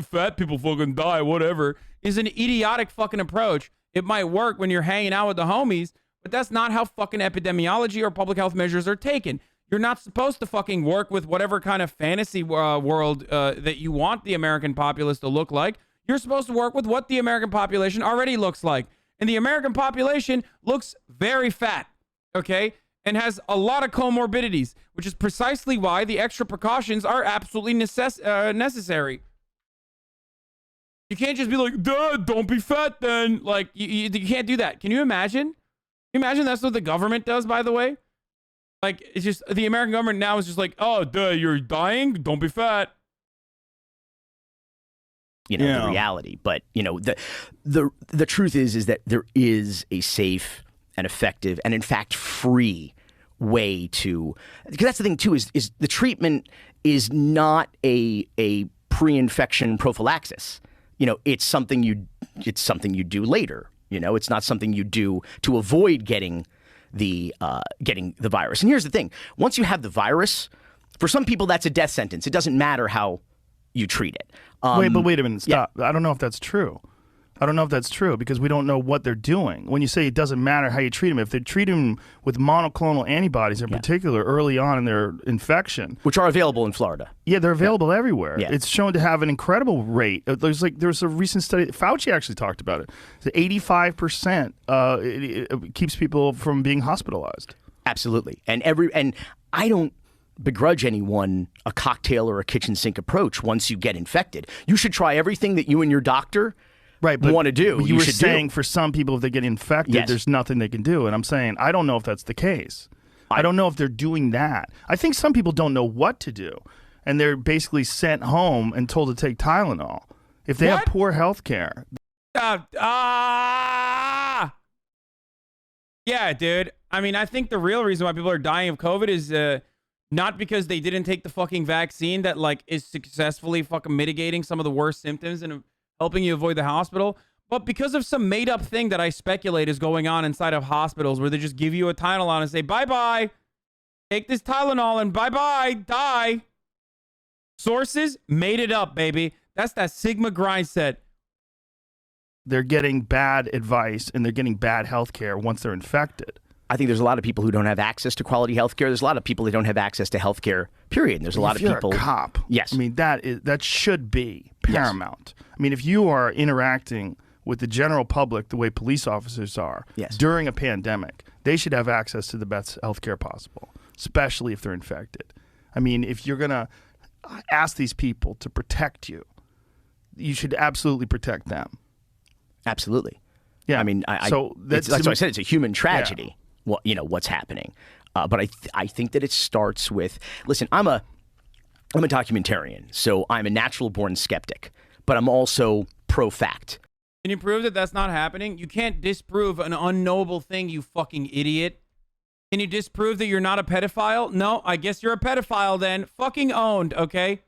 fat people fucking die, whatever, is an idiotic fucking approach. It might work when you're hanging out with the homies, but that's not how fucking epidemiology or public health measures are taken. You're not supposed to fucking work with whatever kind of fantasy world that you want the American populace to look like. You're supposed to work with what the American population already looks like. And the American population looks very fat, okay? And has a lot of comorbidities, which is precisely why the extra precautions are absolutely necessary. You can't just be like, duh, don't be fat then. Like, you can't do that. Can you imagine? Can you imagine that's what the government does, by the way? Like, it's just, the American government now is just like, oh, duh, you're dying? Don't be fat. The reality. But, the truth is that there is a safe and effective and, in fact, free way to, because that's the thing, too, is the treatment is not a pre-infection prophylaxis. It's something you do later. It's not something you do to avoid getting the virus. And here's the thing: once you have the virus, for some people that's a death sentence. It doesn't matter how you treat it. Wait a minute, stop. Yeah. I don't know if that's true. Because we don't know what they're doing. When you say it doesn't matter how you treat them, if they treat them with monoclonal antibodies in particular early on in their infection, which are available in Florida. Yeah, they're available everywhere. Yeah. It's shown to have an incredible rate. There's a recent study, Fauci actually talked about it. The 85% it keeps people from being hospitalized. Absolutely. And I don't begrudge anyone a cocktail or a kitchen sink approach once you get infected. You should try everything that you and your doctor want to do. You were should saying do. for some people, if they get infected, Yes. there's nothing they can do. And I'm saying, I don't know if that's the case. I don't know if they're doing that. I think some people don't know what to do. And they're basically sent home and told to take Tylenol. If they have What? poor health care. Yeah, dude. I mean, I think the real reason why people are dying of COVID is not because they didn't take the fucking vaccine that like is successfully fucking mitigating some of the worst symptoms and helping you avoid the hospital, but because of some made up thing that I speculate is going on inside of hospitals where they just give you a Tylenol and say, bye-bye, take this Tylenol and bye-bye, die. Sources made it up, baby. That's that Sigma grind set. They're getting bad advice and they're getting bad health care once they're infected. I think there's a lot of people who don't have access to quality health care. There's a lot of people that don't have access to health care, period. And there's a lot If of you're people. a cop, Yes. I mean, that should be paramount. I mean, if you are interacting with the general public the way police officers are Yes. during a pandemic, they should have access to the best health care possible, especially if they're infected. I mean, if you're going to ask these people to protect you, you should absolutely protect them. Absolutely. Yeah. I mean, that's why I said it's a human tragedy. What what's happening, but I think that it starts with. Listen, I'm a documentarian, so I'm a natural born skeptic, but I'm also pro fact. Can you prove that that's not happening? You can't disprove an unknowable thing, you fucking idiot. Can you disprove that you're not a pedophile? No, I guess you're a pedophile then. Fucking owned, okay?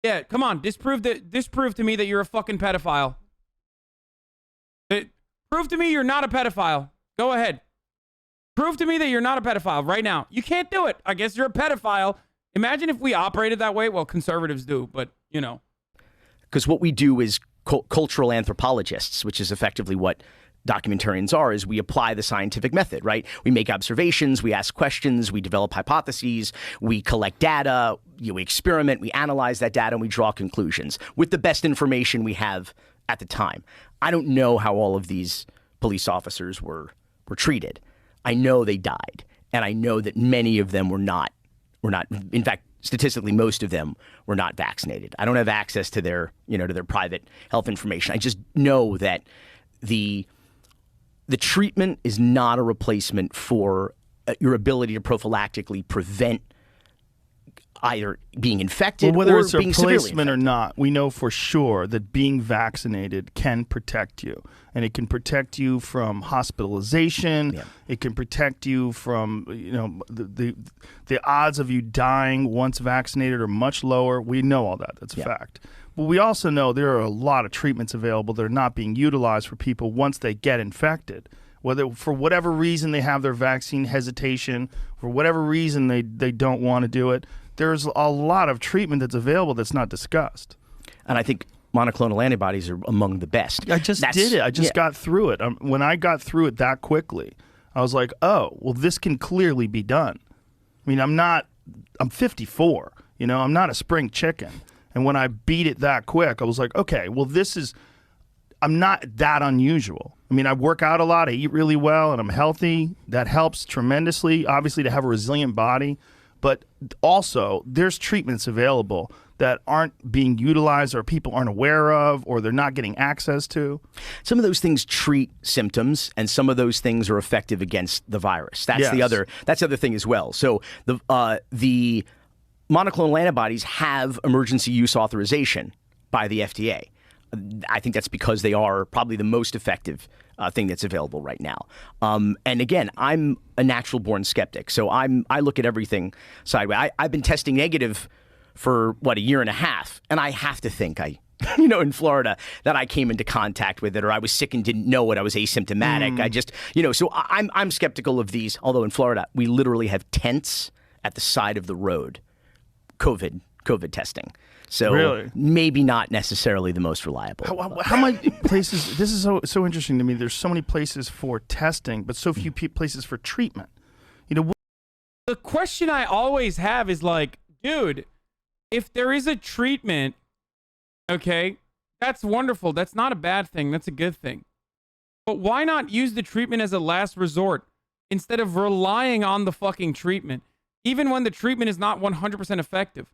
Yeah, come on, disprove to me that you're a fucking pedophile. Prove to me you're not a pedophile. Go ahead. Prove to me that you're not a pedophile right now. You can't do it. I guess you're a pedophile. Imagine if we operated that way. Well, conservatives do, but you know. Because what we do is cultural anthropologists, which is effectively what documentarians are, is we apply the scientific method, right? We make observations, we ask questions, we develop hypotheses, we collect data, we experiment, we analyze that data, and we draw conclusions with the best information we have at the time. I don't know how all of these police officers were treated. I know they died, and I know that many of them were not. In fact, statistically, most of them were not vaccinated. I don't have access to their private health information. I just know that the treatment is not a replacement for your ability to prophylactically prevent either being infected whether or it's a being severely replacement or infected. not, we know for sure that being vaccinated can protect you. And it can protect you from hospitalization. Yeah. It can protect you from, the odds of you dying once vaccinated are much lower. We know all that. That's a fact. But we also know there are a lot of treatments available that are not being utilized for people once they get infected. Whether for whatever reason they have their vaccine hesitation, for whatever reason they don't want to do it, there's a lot of treatment that's available that's not discussed. And I think monoclonal antibodies are among the best. I just did it. I just got through it. When I got through it that quickly, I was like, oh, well, this can clearly be done. I mean, I'm 54, I'm not a spring chicken. And when I beat it that quick, I was like, okay, well, I'm not that unusual. I mean, I work out a lot, I eat really well, and I'm healthy. That helps tremendously, obviously, to have a resilient body. But also, there's treatments available that aren't being utilized or people aren't aware of or they're not getting access to. Some of those things treat symptoms, and some of those things are effective against the virus. That's the other thing as well. So the monoclonal antibodies have emergency use authorization by the FDA. I think that's because they are probably the most effective thing that's available right now. And again, I'm a natural born skeptic, so I look at everything sideways. I've been testing negative for a year and a half, and I have to think in Florida that I came into contact with it, or I was sick and didn't know it. I was asymptomatic. I just, so I'm skeptical of these. Although in Florida, we literally have tents at the side of the road, COVID testing. So Really? maybe not necessarily the most reliable. How many places? This is so interesting to me. There's so many places for testing, but so few places for treatment. The question I always have is like, dude, if there is a treatment, okay, that's wonderful. That's not a bad thing. That's a good thing. But why not use the treatment as a last resort instead of relying on the fucking treatment, even when the treatment is not 100% effective?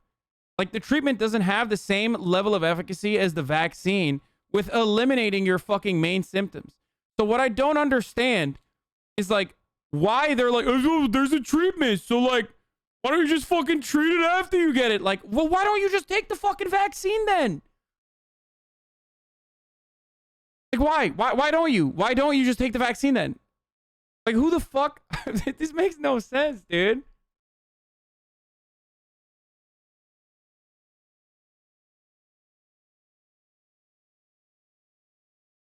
Like, the treatment doesn't have the same level of efficacy as the vaccine, with eliminating your fucking main symptoms. So what I don't understand is like why they're like, oh, there's a treatment. So like, why don't you just fucking treat it after you get it? Like, well, why don't you just take the fucking vaccine then? Like, why? Why don't you? Why don't you just take the vaccine then? Like, who the fuck? This makes no sense, dude.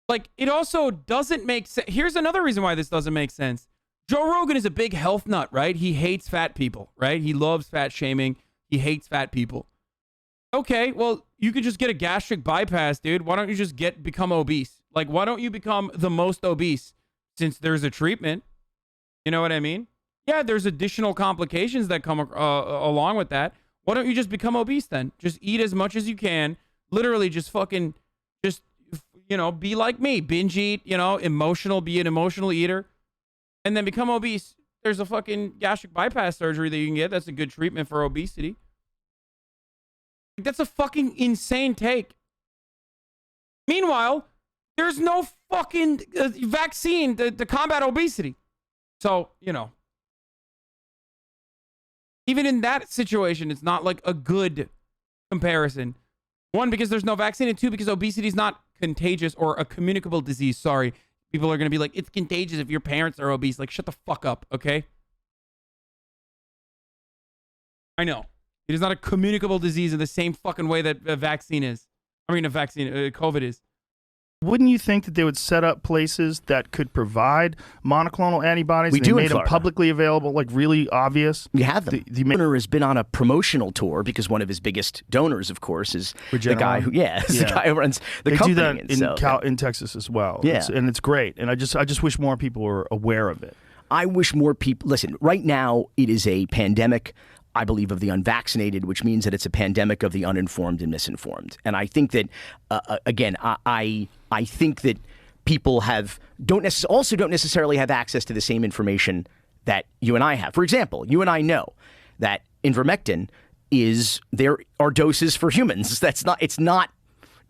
Like, it also doesn't make sense. Here's another reason why this doesn't make sense. Joe Rogan is a big health nut, right? He hates fat people, right? He loves fat shaming. He hates fat people. Okay, well, you could just get a gastric bypass, dude. Why don't you just become obese? Like, why don't you become the most obese since there's a treatment? You know what I mean? Yeah, there's additional complications that come along with that. Why don't you just become obese then? Just eat as much as you can. Literally just fucking, just, you know, be like me. Binge eat, you know, be an emotional eater. And then become obese. There's a fucking gastric bypass surgery that you can get. That's a good treatment for obesity. That's a fucking insane take. Meanwhile, there's no fucking vaccine to combat obesity. So, you know. Even in that situation, it's not like a good comparison. One, because there's no vaccine. And two, because obesity is not contagious or a communicable disease. Sorry. People are going to be like, it's contagious if your parents are obese. Like, shut the fuck up, okay? I know. It is not a communicable disease in the same fucking way that a vaccine is. I mean, COVID is. Wouldn't you think that they would set up places that could provide monoclonal antibodies? We they do in made them Florida. Publicly available, like really obvious. We have them. The donor has been on a promotional tour because one of his biggest donors, of course, is the guy who, the guy who runs the they company. They do that in Texas as well. Yeah. And it's great. And I just wish more people were aware of it. I wish more people. Listen, right now it is a pandemic, I believe, of the unvaccinated, which means that it's a pandemic of the uninformed and misinformed. And I think that, again, I think that people don't necessarily have access to the same information that you and I have. For example, you and I know that ivermectin there are doses for humans. It's not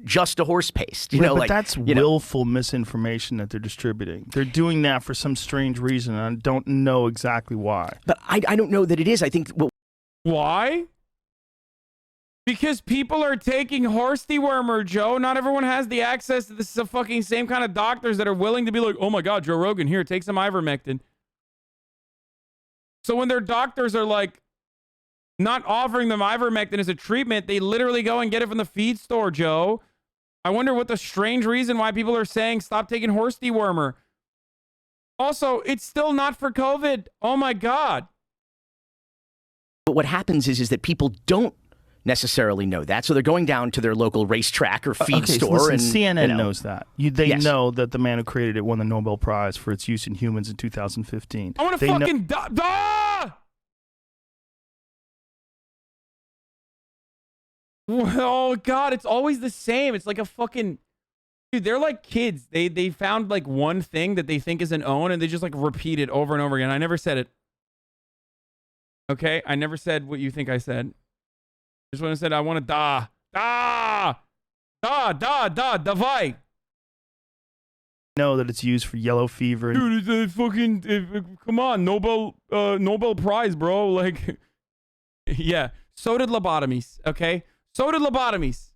just a horse paste. But that's willful misinformation that they're distributing. They're doing that for some strange reason, and I don't know exactly why. But I don't know that it is. I think. Why? Because people are taking horse dewormer, Joe. Not everyone has the access to the fucking same kind of doctors that are willing to be like, oh my God, Joe Rogan, here, take some ivermectin. So when their doctors are like not offering them ivermectin as a treatment, they literally go and get it from the feed store, Joe. I wonder what the strange reason why people are saying stop taking horse dewormer. Also, it's still not for COVID. Oh my God. But what happens is that people don't necessarily know that, so they're going down to their local racetrack or feed store. Listen, and CNN knows that. They know that the man who created it won the Nobel Prize for its use in humans in 2015. I want to fucking Oh God, it's always the same. It's like a fucking dude. They're like kids. They found like one thing that they think is an own, and they just like repeat it over and over again. I never said it. Okay, I never said what you think I said. Just when I said I want to davai. Know that it's used for yellow fever. Dude, it's a fucking come on, Nobel Prize, bro. Like, yeah. So did lobotomies. Okay, so did lobotomies.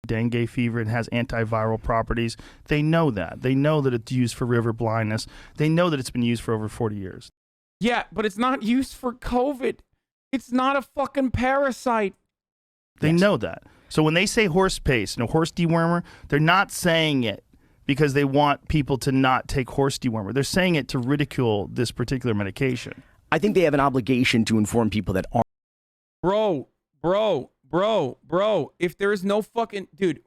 Dengue fever, it has antiviral properties. They know that. They know that it's used for river blindness. They know that it's been used for over 40 years. Yeah, but it's not used for COVID. It's not a fucking parasite. They know that. So when they say horse paste and a horse dewormer, they're not saying it because they want people to not take horse dewormer. They're saying it to ridicule this particular medication. I think they have an obligation to inform people that aren't. Bro, if there is no fucking... Dude,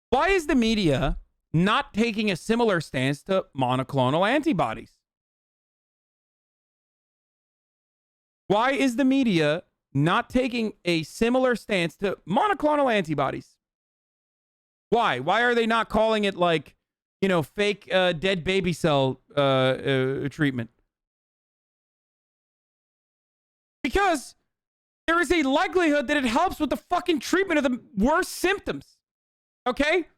why is the media not taking a similar stance to monoclonal antibodies? Why is the media not taking a similar stance to monoclonal antibodies? Why? Why are they not calling it like, fake dead baby cell treatment? Because there is a likelihood that it helps with the fucking treatment of the worst symptoms. Okay?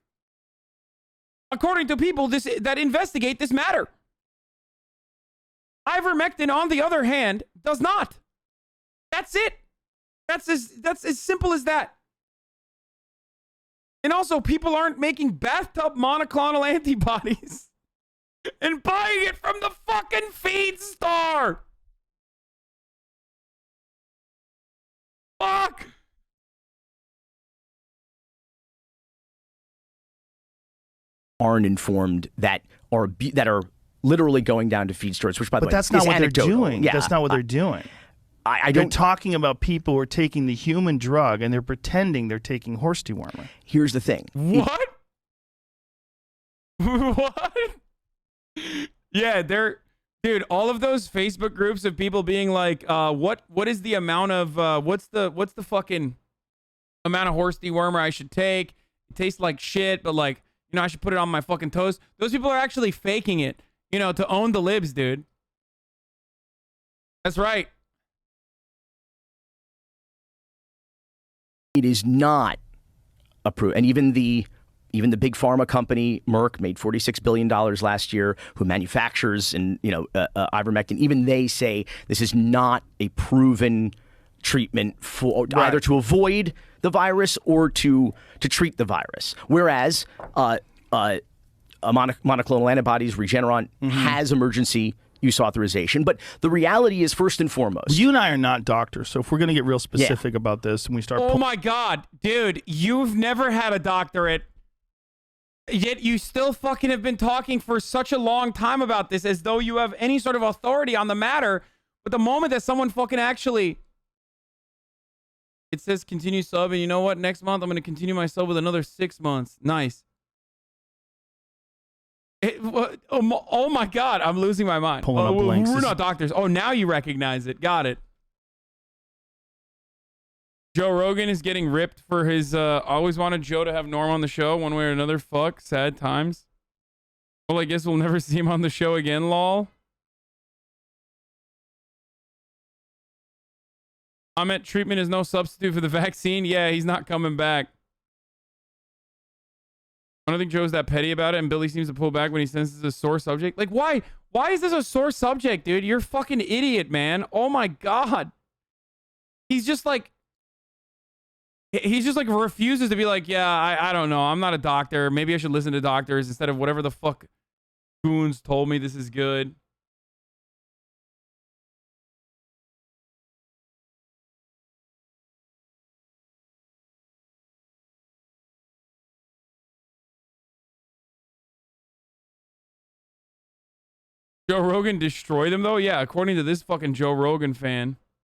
According to people that investigate this matter. Ivermectin, on the other hand, does not. That's it. That's as simple as that. And also, people aren't making bathtub monoclonal antibodies and buying it from the fucking feed store. Fuck. Aren't informed that are literally going down to feed stores, which by the way, But that's not what they're doing. Yeah, That's not what they're doing. I They're don't. talking about people who are taking the human drug and they're pretending they're taking horse dewormer. Here's the thing. What? What? Yeah, dude, all of those Facebook groups of people being like, what is the amount of what's the fucking amount of horse dewormer I should take? It tastes like shit, but like, you know, I should put it on my fucking toast. Those people are actually faking it, you know, to own the libs, dude. That's right. It is not approved, and even the big pharma company Merck made $46 billion last year, who manufactures and ivermectin. Even they say this is not a proven treatment for either to avoid the virus or to treat the virus. Whereas monoclonal antibodies, Regeneron, has emergency use authorization. But the reality is, first and foremost, You and I are not doctors, so if we're going to get real specific about this and we start... Oh my God, dude, you've never had a doctorate, yet you still fucking have been talking for such a long time about this as though you have any sort of authority on the matter. But the moment that someone fucking actually... It says continue sub, and you know what? Next month, I'm going to continue my sub with another 6 months. Nice. Oh my God, I'm losing my mind. Pulling up links. We're not doctors. Oh, now you recognize it. Got it. Joe Rogan is getting ripped for his always wanted Joe to have Norm on the show one way or another. Fuck, sad times. Well, I guess we'll never see him on the show again, lol. Comment, treatment is no substitute for the vaccine. Yeah, he's not coming back. I don't think Joe's that petty about it, and Billy seems to pull back when he senses a sore subject. Like, why? Why is this a sore subject, dude? You're a fucking idiot, man. Oh my God. He's just like refuses to be like, yeah, I don't know. I'm not a doctor. Maybe I should listen to doctors instead of whatever the fuck goons told me this is good. Joe Rogan destroyed him, though? Yeah, according to this fucking Joe Rogan fan.